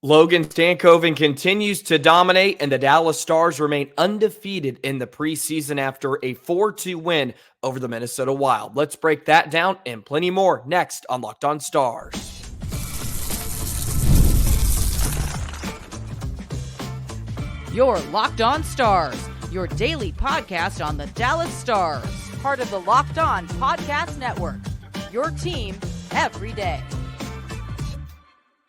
Logan Stankoven continues to dominate, and the Dallas Stars remain undefeated in the preseason after a 4-2 win over the Minnesota Wild. Let's break that down and plenty more next on Locked On Stars. You're Locked On Stars, your daily podcast on the Dallas Stars, part of the Locked On Podcast Network, your team every day.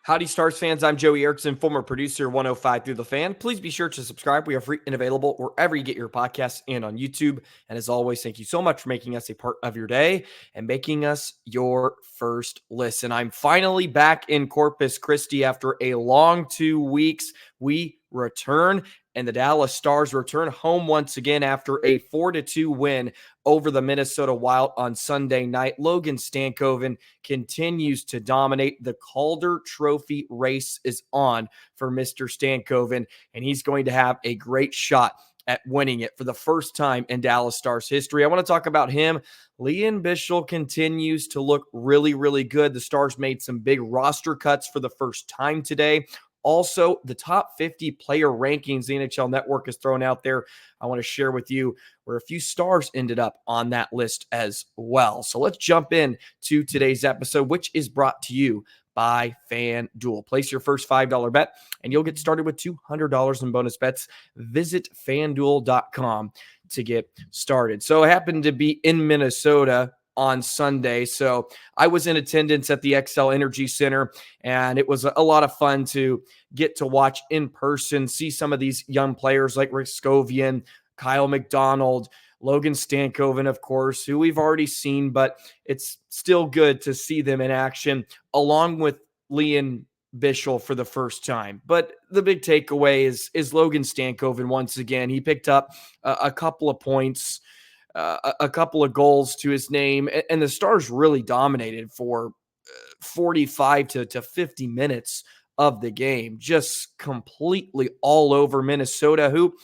Howdy, Stars fans. I'm Joey Erickson, former producer 105 Through the Fan. Please be sure to subscribe. We are free and available wherever you get your podcasts and on YouTube. And as always, thank you so much for making us a part of your day and making us your first listen. I'm finally back in Corpus Christi after a long 2 weeks. We return, and the Dallas Stars return home once again after a 4-2 win over the Minnesota Wild on Sunday night. Logan Stankoven continues to dominate. The Calder Trophy race is on for Mr. Stankoven, and he's going to have a great shot at winning it for the first time in Dallas Stars history. I want to talk about him. Lian Bichsel continues to look really, really good. The Stars made some big roster cuts for the first time today. Also, the top 50 player rankings the NHL Network has thrown out there, I want to share with you where a few Stars ended up on that list as well. So let's jump in to today's episode, which is brought to you by FanDuel. Place your first $5 bet, and you'll get started with $200 in bonus bets. Visit FanDuel.com to get started. So I happened to be in Minnesota on Sunday. So I was in attendance at the XL Energy Center, and it was a lot of fun to get to watch in person, see some of these young players like Heiskanen, Kyle McDonald, Logan Stankoven, of course, who we've already seen, but it's still good to see them in action along with Lian Bichsel for the first time. But the big takeaway is Logan Stankoven once again. He picked up a couple of points, a couple of goals to his name, and the Stars really dominated for 45 to 50 minutes of the game, just completely all over Minnesota, who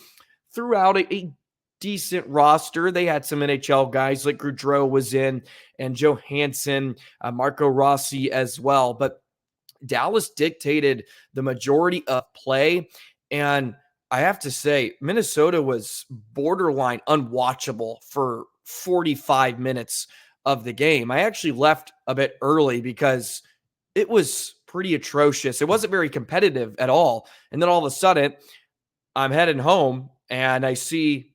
threw out a decent roster. They had some NHL guys like Gaudreau was in, and Johansson, Marco Rossi as well, but Dallas dictated the majority of play, and I have to say, Minnesota was borderline unwatchable for 45 minutes of the game. I actually left a bit early because it was pretty atrocious. It wasn't very competitive at all. And then all of a sudden, I'm heading home and I see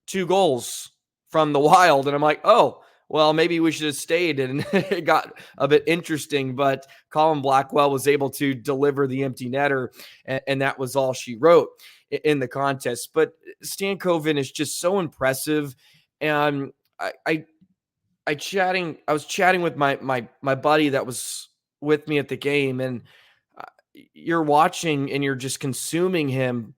2 goals from the Wild. And I'm like, oh, well, maybe we should have stayed. And it got a bit interesting. But Colin Blackwell was able to deliver the empty netter. And that was all she wrote in the contest. But Stankoven is just so impressive. And I was chatting with my buddy that was with me at the game, and you're watching and you're just consuming him,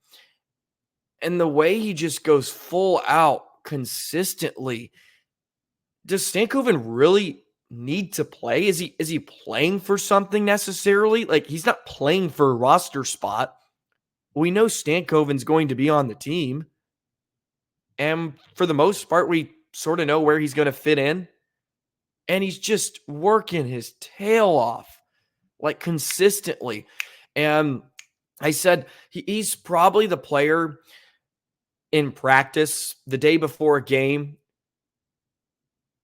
and the way he just goes full out consistently. Does Stankoven really need to play? Is he playing for something necessarily? Like, he's not playing for a roster spot. We know Stankoven's going to be on the team, and for the most part, we sort of know where he's going to fit in. And he's just working his tail off, like, consistently. And I said he's probably the player in practice the day before a game.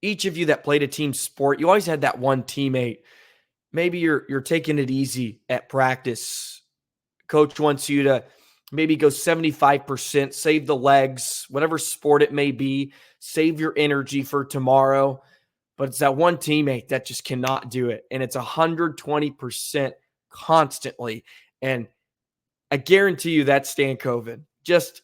Each of you that played a team sport, you always had that one teammate. Maybe you're taking it easy at practice. Coach wants you to maybe go 75%, save the legs, whatever sport it may be, save your energy for tomorrow. But it's that one teammate that just cannot do it. And it's 120% constantly. And I guarantee you that's Stankoven. Just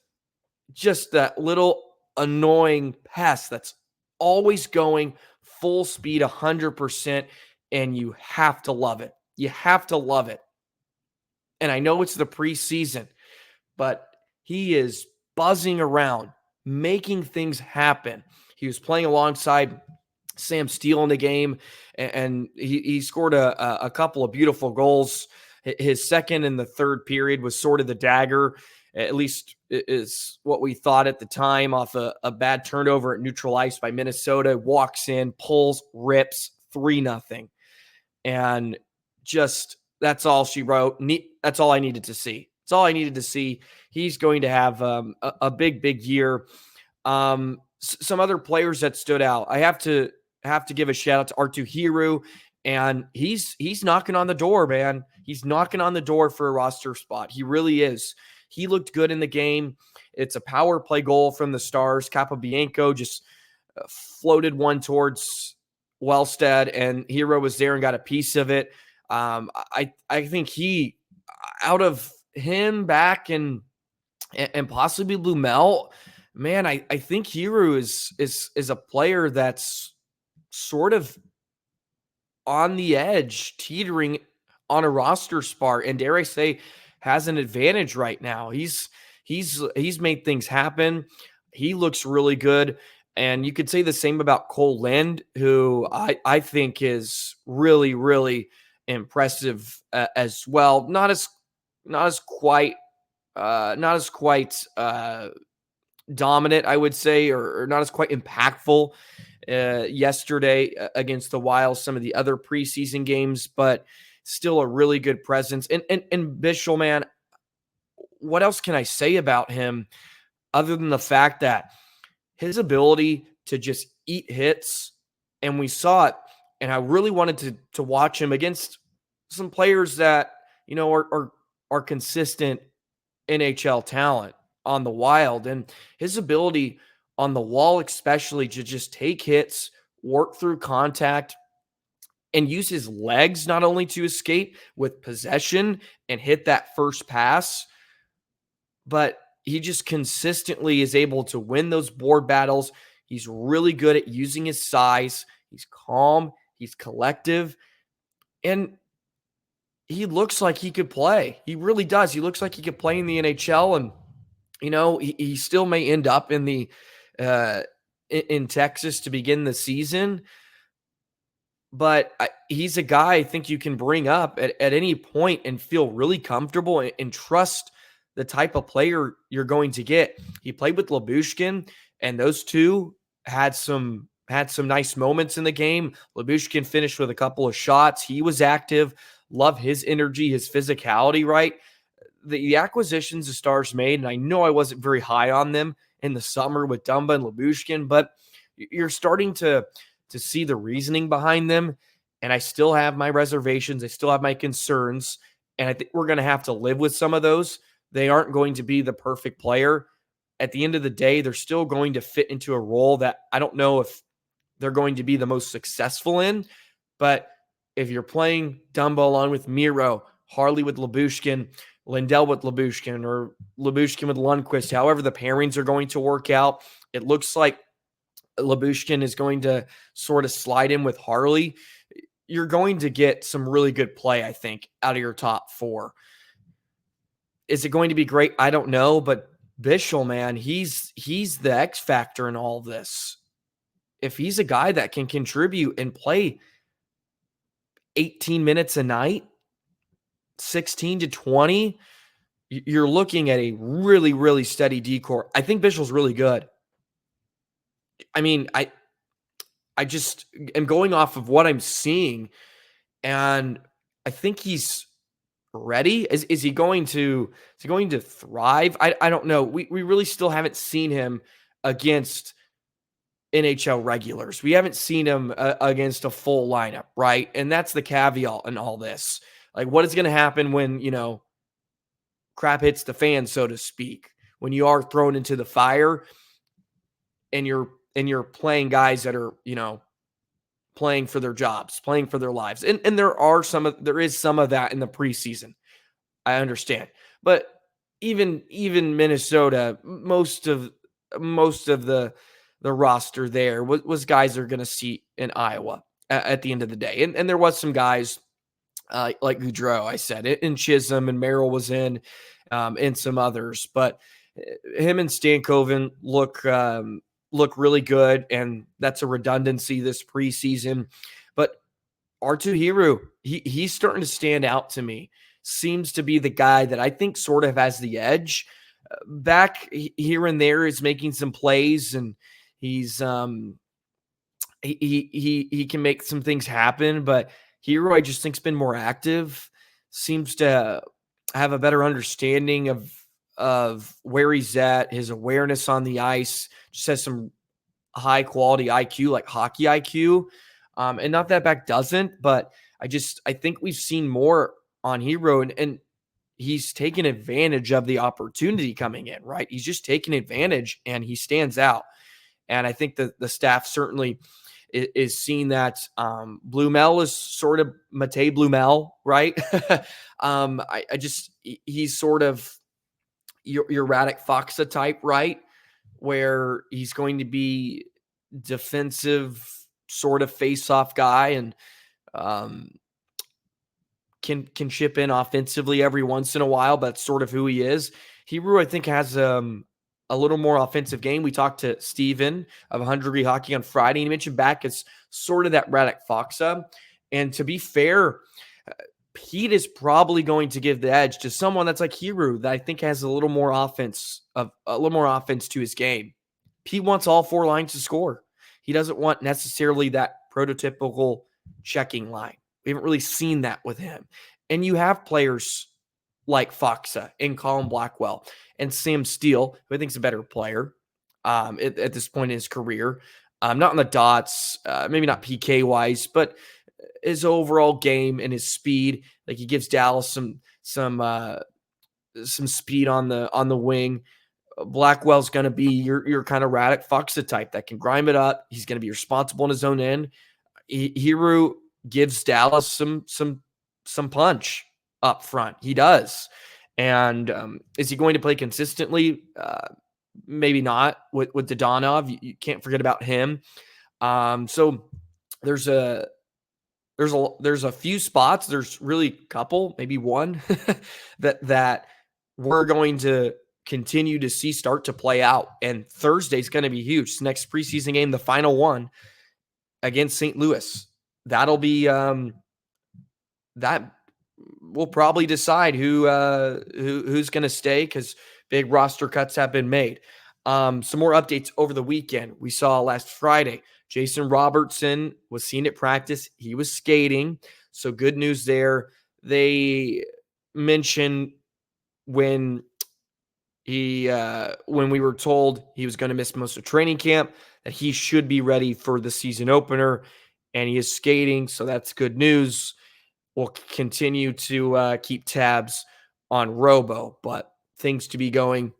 that little annoying pass that's always going full speed, 100%. And you have to love it. You have to love it. And I know it's the preseason, but he is buzzing around, making things happen. He was playing alongside Sam Steele in the game, and he scored a couple of beautiful goals. His second and the third period was sort of the dagger, at least is what we thought at the time, off a bad turnover at neutral ice by Minnesota. Walks in, pulls, rips, 3-0. And just That's all she wrote. That's all I needed to see. That's all I needed to see. He's going to have a big year. Some other players that stood out. I have to give a shout out to Arttu Hyry, and he's knocking on the door, man. He's knocking on the door for a roster spot. He really is. He looked good in the game. It's a power play goal from the Stars. Capobianco just floated one towards Wellstead, and Hyry was there and got a piece of it. I think he, out of him back and possibly Blumel, man, I think Hyry is a player that's sort of on the edge, teetering on a roster spot, and dare I say, has an advantage right now. He's made things happen. He looks really good. And you could say the same about Kole Lind, who I think is really, really impressive as well. Not as quite dominant, I would say, or not as quite impactful yesterday against the Wild, some of the other preseason games, but still a really good presence. And Bichsel, man, what else can I say about him other than the fact that his ability to just eat hits, and we saw it, and I really wanted to watch him against some players that, you know, are consistent NHL talent on the Wild, and his ability on the wall, especially, to just take hits, work through contact, and use his legs not only to escape with possession and hit that first pass, but he just consistently is able to win those board battles. He's really good at using his size. He's calm. He's collective. And he looks like he could play. He really does. He looks like he could play in the NHL. And, you know, he still may end up in the in Texas to begin the season. But he's a guy I think you can bring up at any point and feel really comfortable and trust the type of player you're going to get. He played with Lyubushkin, and those two had some nice moments in the game. Lyubushkin finished with a couple of shots. He was active. Love his energy, his physicality, right? The acquisitions the Stars made, and I know I wasn't very high on them in the summer with Dumba and Lyubushkin, but you're starting to see the reasoning behind them, and I still have my reservations. I still have my concerns, and I think we're going to have to live with some of those. They aren't going to be the perfect player. At the end of the day, they're still going to fit into a role that I don't know if they're going to be the most successful in. But if you're playing Dumba along with Miro, Harley with Lyubushkin, Lindell with Lyubushkin, or Lyubushkin with Lundqvist, however the pairings are going to work out, it looks like Lyubushkin is going to sort of slide in with Harley. You're going to get some really good play, I think, out of your top four. Is it going to be great? I don't know, but Bichsel, man, he's the X factor in all of this. If he's a guy that can contribute and play 18 minutes a night, 16 to 20, you're looking at a really, really steady decor. I think Bichsel's really good. I mean, I just am going off of what I'm seeing, and I think he's ready. Is he going to thrive? I don't know. We really still haven't seen him against NHL regulars. We haven't seen him against a full lineup, right? And that's the caveat in all this. Like, what is going to happen when, you know, crap hits the fan, so to speak, when you are thrown into the fire and you're playing guys that are, you know, playing for their jobs, playing for their lives. And there is some of that in the preseason. I understand. But even Minnesota, most of the roster there was guys they're going to see in Iowa at the end of the day. And there was some guys like Goudreau, I said, and Chisholm and Merrill was in, and some others. But him and Stankoven look really good, and that's a redundancy this preseason. But Arttu Hyry, he's starting to stand out to me. Seems to be the guy that I think sort of has the edge. Back here and there is making some plays, and he's he can make some things happen. But Hyry, I just think, has been more active. seems to have a better understanding of where he's at, his awareness on the ice, just has some high quality IQ, like hockey IQ. And not that back doesn't, but I think we've seen more on Hero, and he's taken advantage of the opportunity coming in, right? He's just taken advantage and he stands out. And I think that the staff certainly is seeing that. Blumel is sort of Matej Blumel, right? He's sort of your Radek Faksa type, right? Where he's going to be defensive sort of face-off guy and can chip in offensively every once in a while, but that's sort of who he is. Hebrew, I think, has a little more offensive game. We talked to Steven of 100 Degree Hockey on Friday, and he mentioned back it's sort of that Radek Faksa. And to be fair, Pete is probably going to give the edge to someone that's like Hero that I think has a little more offense to his game. Pete wants all four lines to score. He doesn't want necessarily that prototypical checking line. We haven't really seen that with him. And you have players like Faksa and Colin Blackwell and Sam Steele, who I think is a better player at this point in his career. Not on the dots, maybe not PK wise, but his overall game and his speed, like he gives Dallas some speed on the wing. Blackwell's going to be your kind of Radek Faksa type that can grind it up. He's going to be responsible in his own end. Hero gives Dallas some punch up front. He does. And is he going to play consistently? Maybe not with Dodonov. You can't forget about him. So there's a few spots. There's really a couple, maybe one that we're going to continue to see start to play out. And Thursday's going to be huge. It's the next preseason game, the final one against St. Louis. That'll be that will probably decide who's going to stay because big roster cuts have been made. Some more updates over the weekend. We saw last Friday, Jason Robertson was seen at practice. He was skating. So good news there. They mentioned when we were told he was going to miss most of training camp, that he should be ready for the season opener, and he is skating. So that's good news. We'll continue to keep tabs on Robo, but things seem to be going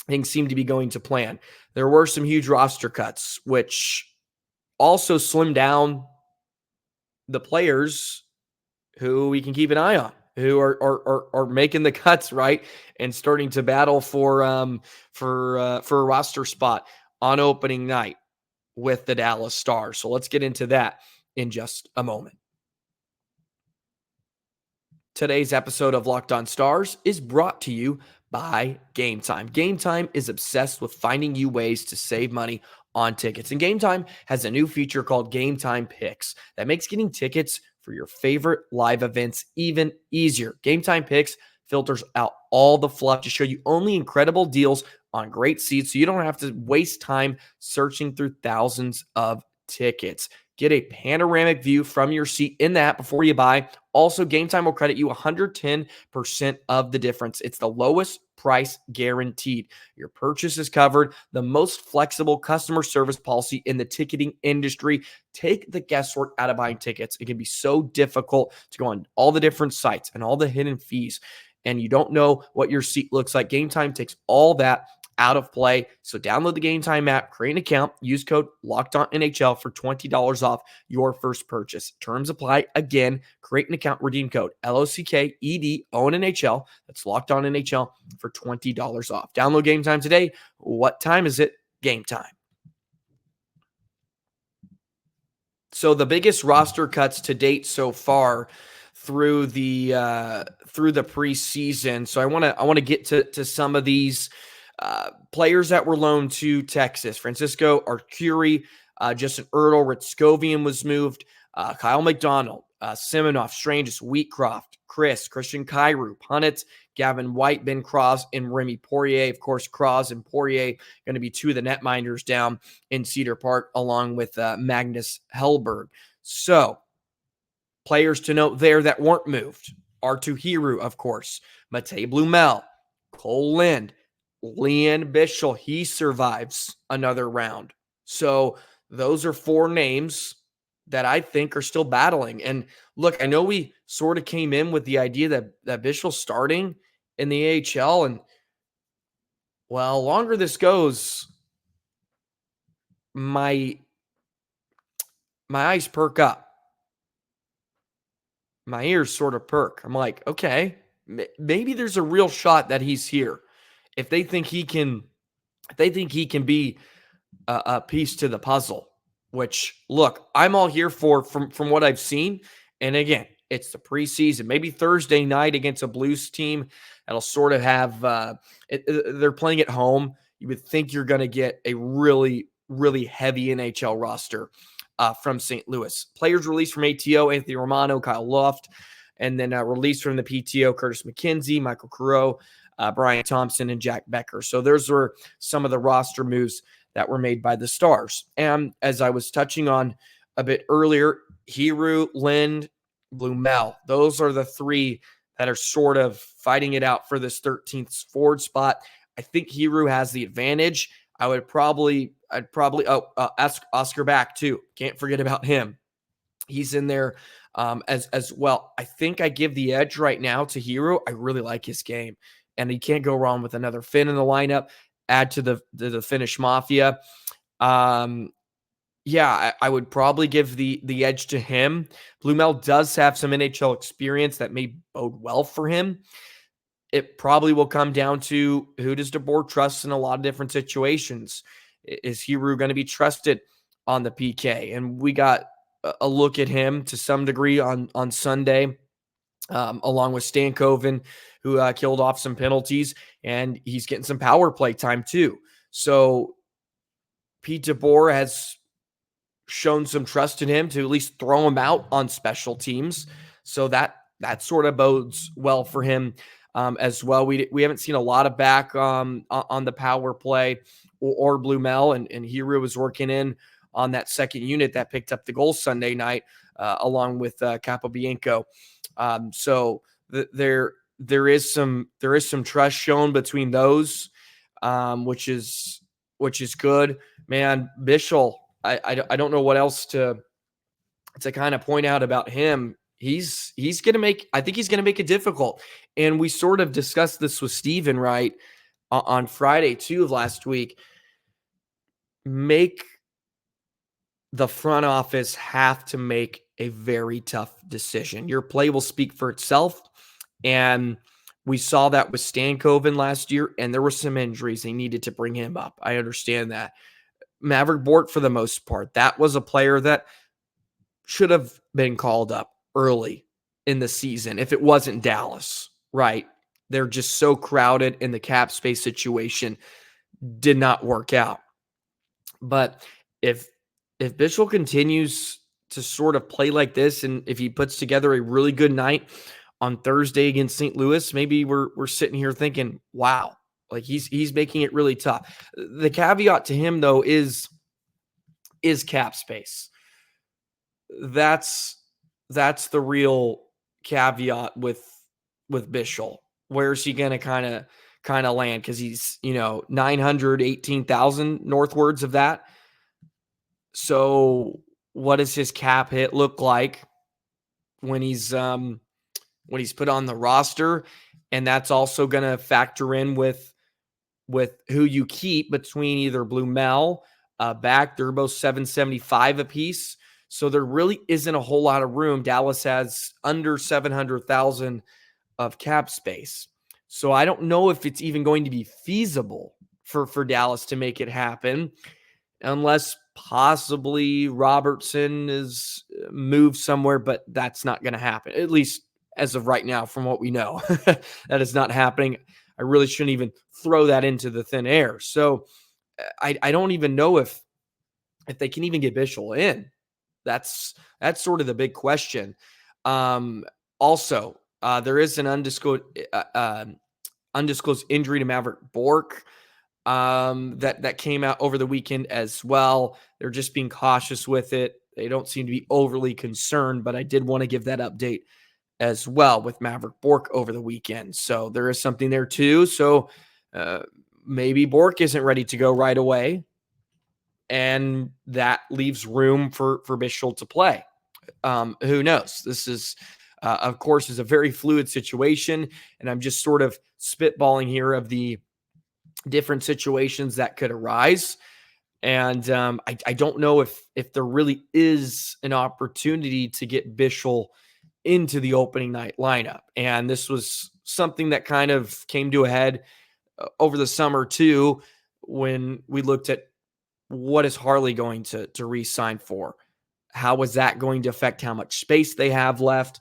to plan. There were some huge roster cuts, which also slimmed down the players who we can keep an eye on, who are making the cuts, right, and starting to battle for a roster spot on opening night with the Dallas Stars. So let's get into that in just a moment. Today's episode of Locked On Stars is brought to you by Game Time. Game Time is obsessed with finding you ways to save money on tickets. And Game Time has a new feature called Game Time Picks that makes getting tickets for your favorite live events even easier. Game Time Picks filters out all the fluff to show you only incredible deals on great seats so you don't have to waste time searching through thousands of tickets. Get a panoramic view from your seat in the app before you buy. Also, Game Time will credit you 110% of the difference. It's the lowest price guaranteed. Your purchase is covered. The most flexible customer service policy in the ticketing industry. Take the guesswork out of buying tickets. It can be so difficult to go on all the different sites and all the hidden fees, and you don't know what your seat looks like. Game Time takes all that out of play. So download the Game Time app, create an account, use code LOCKEDONNHL for $20 off your first purchase. Terms apply. Again, create an account, redeem code LOCKEDONNHL. That's LOCKEDONNHL for $20 off. Download Game Time today. What time is it? Game time. So the biggest roster cuts to date so far through the preseason. So I want to get to some of these players that were loaned to Texas. Francisco Arcuri, Justin Ertl, Ritskovian was moved. Kyle McDonald, Simonov, Stranges, Wheatcroft, Christian Kyrou, Punnett, Gavin White, Ben Cross, and Remy Poirier. Of course, Cross and Poirier going to be two of the netminders down in Cedar Park, along with Magnus Hellberg. So, players to note there that weren't moved. Arrty Hyry, of course, Matej Blumel, Kole Lind, Lian Bichsel. He survives another round. So those are 4 names that I think are still battling. And look, I know we sort of came in with the idea that Bichsel's starting in the AHL, and well, longer this goes, my eyes perk up. My ears sort of perk. I'm like, okay, maybe there's a real shot that he's here. If they think he can be a piece to the puzzle, which look, I'm all here for from what I've seen. And again, it's the preseason. Maybe Thursday night against a Blues team that'll sort of have they're playing at home. You would think you're going to get a really, really heavy NHL roster from St. Louis. Players released from ATO, Anthony Romano, Kyle Luft, and then released from the PTO, Curtis McKenzie, Michael Coreau, Brian Thompson, and Jack Becker. So those were some of the roster moves that were made by the Stars. And as I was touching on a bit earlier, Hyry, Lind, Blumel, those are the 3 that are sort of fighting it out for this 13th forward spot. I think Hyry has the advantage. I'd probably ask Oscar back too. Can't forget about him. He's in there as well. I think I give the edge right now to Hyry. I really like his game, and he can't go wrong with another Finn in the lineup. Add to the Finnish Mafia. I would probably give the edge to him. Blumel does have some NHL experience that may bode well for him. It probably will come down to who does DeBoer trust in a lot of different situations. Is Hyry going to be trusted on the PK? And we got a look at him to some degree on Sunday, along with Stankoven, who killed off some penalties, and he's getting some power play time too. So Pete DeBoer has shown some trust in him to at least throw him out on special teams. So that sort of bodes well for him as well. We haven't seen a lot of back on the power play or Blumel, and Hyry was working in on that second unit that picked up the goal Sunday night along with Capobianco. So there is some trust shown between those, which is good. Man, Bichsel, I don't know what else to kind of point out about him. He's going to make it difficult. And we sort of discussed this with Steven, right, on Friday too of last week. Make the front office have to make a very tough decision. Your play will speak for itself. And we saw that with Stankoven last year, and there were some injuries. They needed to bring him up. I understand that. Maverick Bourque, for the most part, that was a player that should have been called up early in the season if it wasn't Dallas, right? They're just so crowded, and the cap space situation did not work out. But if Bichsel continues to sort of play like this, and if he puts together a really good night on Thursday against St. Louis, maybe we're sitting here thinking, wow, like he's making it really tough. The caveat to him though is cap space. That's the real caveat with Bichsel. Where's he going to kind of land? Because he's 918,000 northwards of that. So what does his cap hit look like when he's put on the roster? And that's also going to factor in with who you keep between either Blumel back. They're both 775 apiece. So there really isn't a whole lot of room. Dallas has under 700,000 of cap space. So I don't know if it's even going to be feasible for Dallas to make it happen, unless possibly Robertson is moved somewhere, but that's not going to happen, at least as of right now, from what we know. That is not happening. I really shouldn't even throw that into the thin air. So I don't even know if they can even get Bichsel in. That's sort of the big question. Also, there is an undisclosed injury to Maverick Bourque that came out over the weekend as well. They're just being cautious with it. They don't seem to be overly concerned, but I did want to give that update as well with Maverick Bourque over the weekend. So there is something there too. So maybe Bourque isn't ready to go right away, and that leaves room for Bichsel to play. Who knows? This is, of course, is a very fluid situation, and I'm just sort of spitballing here of the different situations that could arise. And I don't know if there really is an opportunity to get Bichsel into the opening night lineup. And this was something that kind of came to a head over the summer too, when we looked at what is Harley going to re-sign for? How was that going to affect how much space they have left?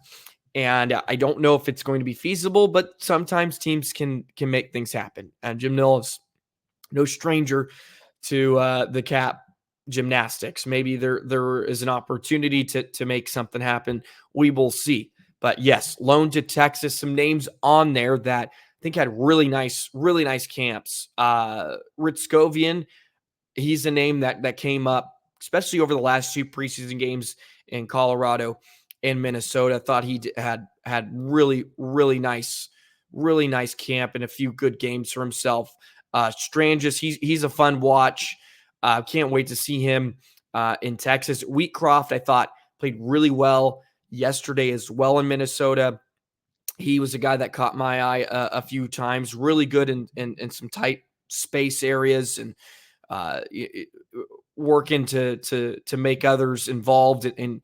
And I don't know if it's going to be feasible, but sometimes teams can make things happen. And Jim Nill is no stranger to the cap gymnastics. Maybe there is an opportunity to make something happen. We will see. But yes, loan to Texas, some names on there that I think had really nice camps. Ritskovian, he's a name that came up, especially over the last 2 preseason games in Colorado and Minnesota. Thought he had really nice camp and a few good games for himself. Strangis, he's a fun watch. Can't wait to see him in Texas. Wheatcroft, I thought, played really well yesterday as well in Minnesota. He was a guy that caught my eye a few times. Really good in some tight space areas and working to make others involved and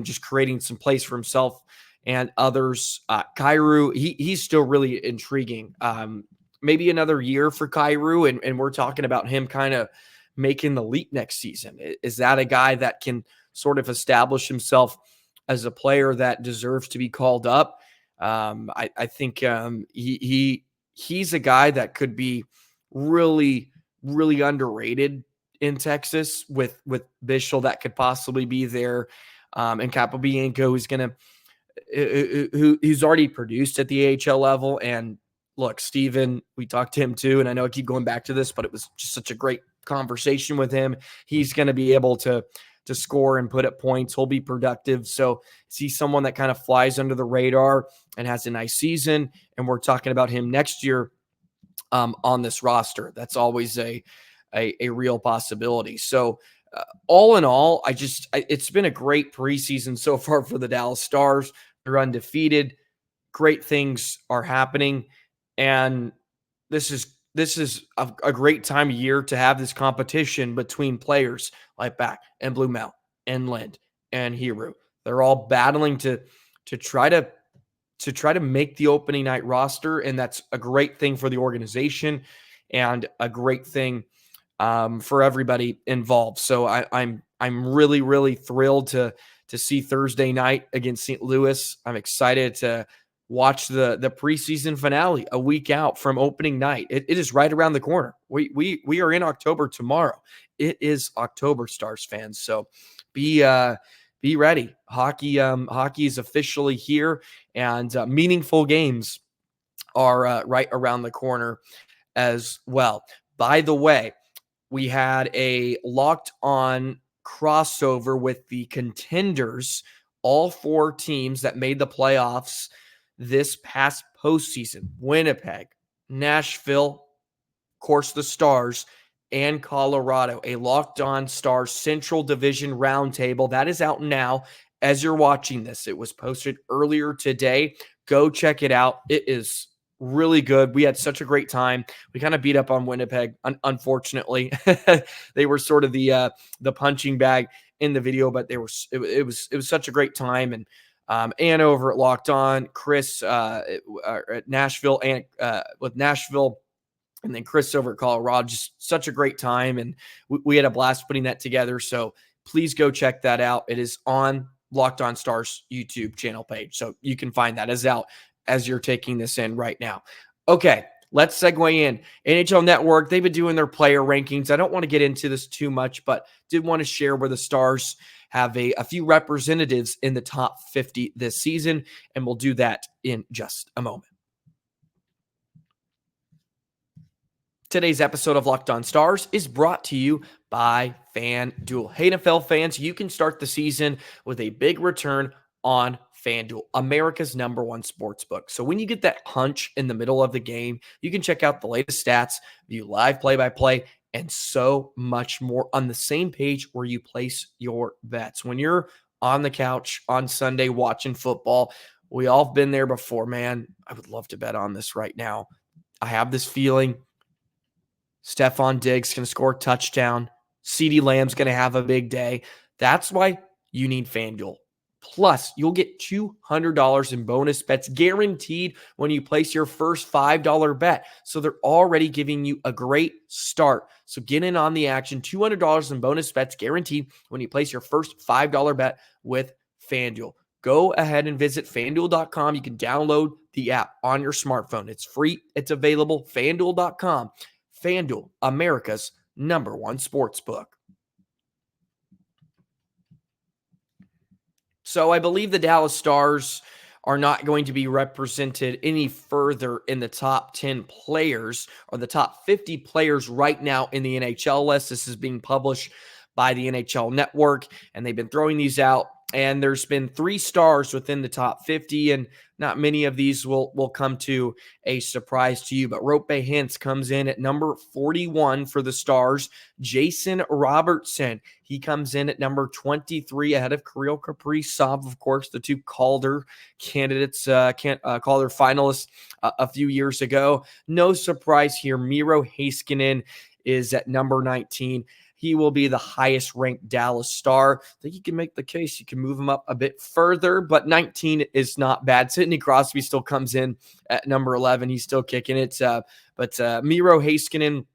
just creating some place for himself and others. Kyrou, he's still really intriguing. Maybe another year for Kyrou, and we're talking about him kind of making the leap next season. Is that a guy that can sort of establish himself as a player that deserves to be called up? I think he's a guy that could be really underrated in Texas with Bichsel that could possibly be there. And Capobianco who's already produced at the AHL level. And look, Steven, we talked to him too, and I know I keep going back to this, but it was just such a great conversation with him. He's going to be able to score and put up points. He'll be productive. So see someone that kind of flies under the radar and has a nice season. And we're talking about him next year on this roster. That's always a real possibility. So all in all, it's been a great preseason so far for the Dallas Stars. They're undefeated. Great things are happening. And this is a great time of year to have this competition between players like Back and Blumel and Lind and Hyry. They're all battling to try to make the opening night roster, and that's a great thing for the organization and a great thing for everybody involved. So I'm really thrilled to see Thursday night against St. Louis. I'm excited to watch the preseason finale a week out from opening night. It is right around the corner. We are in October tomorrow. It is October, Stars fans. So be ready. Hockey is officially here, and meaningful games are right around the corner as well. By the way, we had a Locked On crossover with the contenders, all 4 teams that made the playoffs this past postseason: Winnipeg, Nashville, of course, the Stars, and Colorado. A Locked On Stars Central Division Roundtable that is out now as you're watching this. It was posted earlier today. Go check it out. It is really good. We had such a great time. We kind of beat up on Winnipeg, unfortunately. They were sort of the punching bag in the video, but it was such a great time. And Ann over at Locked On, Chris at Nashville, and with Nashville, and then Chris over at Colorado. Just such a great time, and we had a blast putting that together. So please go check that out. It is on Locked On Stars YouTube channel page, so you can find that as out as you're taking this in right now. Okay, let's segue in. NHL Network, they've been doing their player rankings. I don't want to get into this too much, but did want to share where the Stars have a few representatives in the top 50 this season, and we'll do that in just a moment. Today's episode of Locked On Stars is brought to you by FanDuel. Hey, NFL fans, you can start the season with a big return on FanDuel, America's #1 sportsbook. So when you get that hunch in the middle of the game, you can check out the latest stats, view live play-by-play, and so much more on the same page where you place your bets. When you're on the couch on Sunday watching football, we all have been there before, man. I would love to bet on this right now. I have this feeling Stephon Diggs going to score a touchdown. CeeDee Lamb's going to have a big day. That's why you need FanDuel. Plus, you'll get $200 in bonus bets guaranteed when you place your first $5 bet. So they're already giving you a great start. So get in on the action. $200 in bonus bets guaranteed when you place your first $5 bet with FanDuel. Go ahead and visit FanDuel.com. You can download the app on your smartphone. It's free. It's available. FanDuel.com. FanDuel, America's #1 sportsbook. So I believe the Dallas Stars are not going to be represented any further in the top 10 players or the top 50 players right now in the NHL list. This is being published by the NHL Network, and they've been throwing these out. And there's been 3 stars within the top 50, and not many of these will come to a surprise to you. But Roope Hintz comes in at number 41 for the Stars. Jason Robertson, he comes in at number 23 ahead of Kirill Kaprizov, of course, the 2 Calder candidates, Calder finalists a few years ago. No surprise here. Miro Heiskanen is at number 19. He will be the highest ranked Dallas Star. I think you can make the case. You can move him up a bit further, but 19 is not bad. Sidney Crosby still comes in at number 11. He's still kicking it. But Miro Heiskanen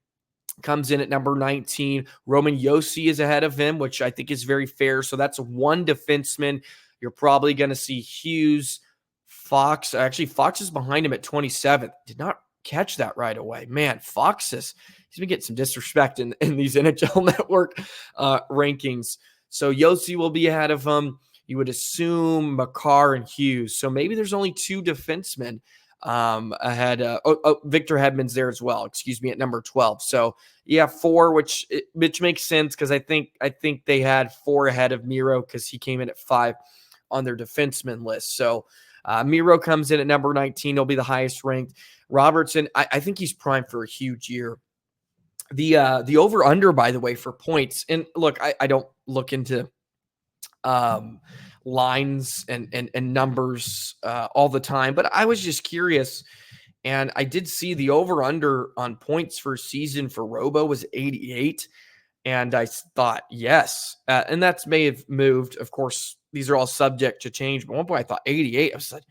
comes in at number 19. Roman Josi is ahead of him, which I think is very fair. So that's 1 defenseman. You're probably going to see Hughes, Fox. Actually, Fox is behind him at 27th. Did not catch that right away. Man, he's been getting some disrespect in these NHL Network rankings. So Yossi will be ahead of him. You would assume Makar and Hughes. So maybe there's only 2 defensemen ahead. Victor Hedman's there as well. Excuse me, at number 12. So yeah, 4, which makes sense because I think they had 4 ahead of Miro because he came in at 5 on their defenseman list. So Miro comes in at number 19. He'll be the highest ranked. Robertson, I think he's primed for a huge year. The over-under, by the way, for points, and look, I don't look into lines and numbers all the time, but I was just curious, and I did see the over-under on points for season for Robo was 88, and I thought, yes, and that may have moved. Of course, these are all subject to change, but at one point I thought 88. I was like,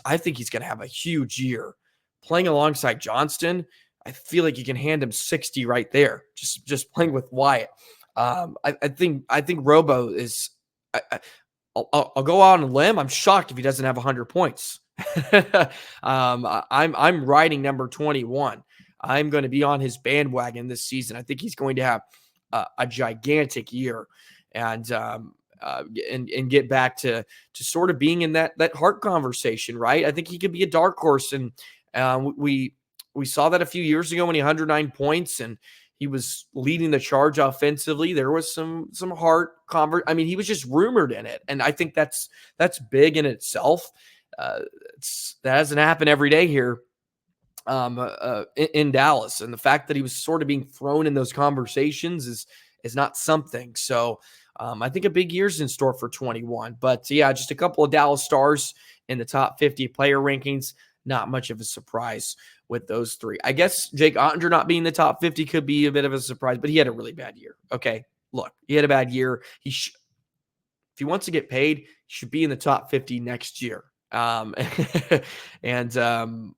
I think he's going to have a huge year. Playing alongside Johnston, I feel like you can hand him 60 right there. Just playing with Wyatt. I think Robo is. I'll go out on a limb. I'm shocked if he doesn't have 100 points. I'm riding number 21. I'm going to be on his bandwagon this season. I think he's going to have a gigantic year, and get back to sort of being in that Hart conversation, right? I think he could be a dark horse, and we saw that a few years ago when he had 109 points and he was leading the charge offensively. There was some Hart I mean, he was just rumored in it, and I think that's big in itself. That doesn't happen every day here in Dallas, and the fact that he was sort of being thrown in those conversations is not something. So I think a big year's in store for 21. But yeah, just a couple of Dallas Stars in the top 50 player rankings. Not much of a surprise with those 3. I guess Jake Ottinger not being in the top 50 could be a bit of a surprise, but he had a really bad year. Okay, look, he had a bad year. If he wants to get paid, he should be in the top 50 next year. And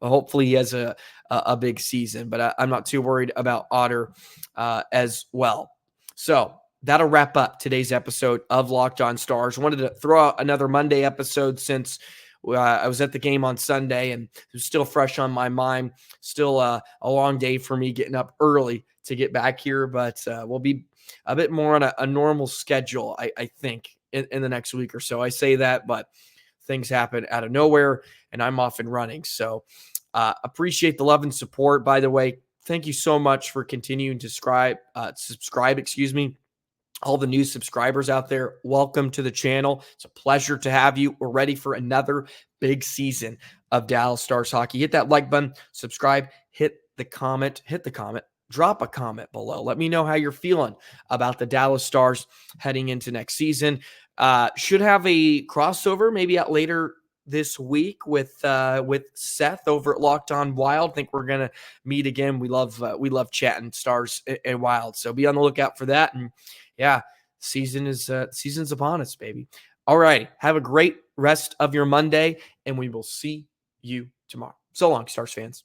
hopefully he has a big season, but I'm not too worried about Otter as well. So that'll wrap up today's episode of Locked On Stars. Wanted to throw out another Monday episode since I was at the game on Sunday and it was still fresh on my mind. Still a long day for me getting up early to get back here, but we'll be a bit more on a normal schedule, I think, in the next week or so. I say that, but things happen out of nowhere and I'm off and running. So appreciate the love and support. By the way, thank you so much for continuing to subscribe, All the new subscribers out there, welcome to the channel. It's a pleasure to have you. We're ready for another big season of Dallas Stars hockey. Hit that like button, subscribe, hit the comment, drop a comment below. Let me know how you're feeling about the Dallas Stars heading into next season. Should have a crossover maybe out later this week with Seth over at Locked On Wild. I think we're gonna meet again. We love chatting Stars and Wild, so be on the lookout for that. And yeah, season's upon us, baby. All right, have a great rest of your Monday, and we will see you tomorrow. So long, Stars fans.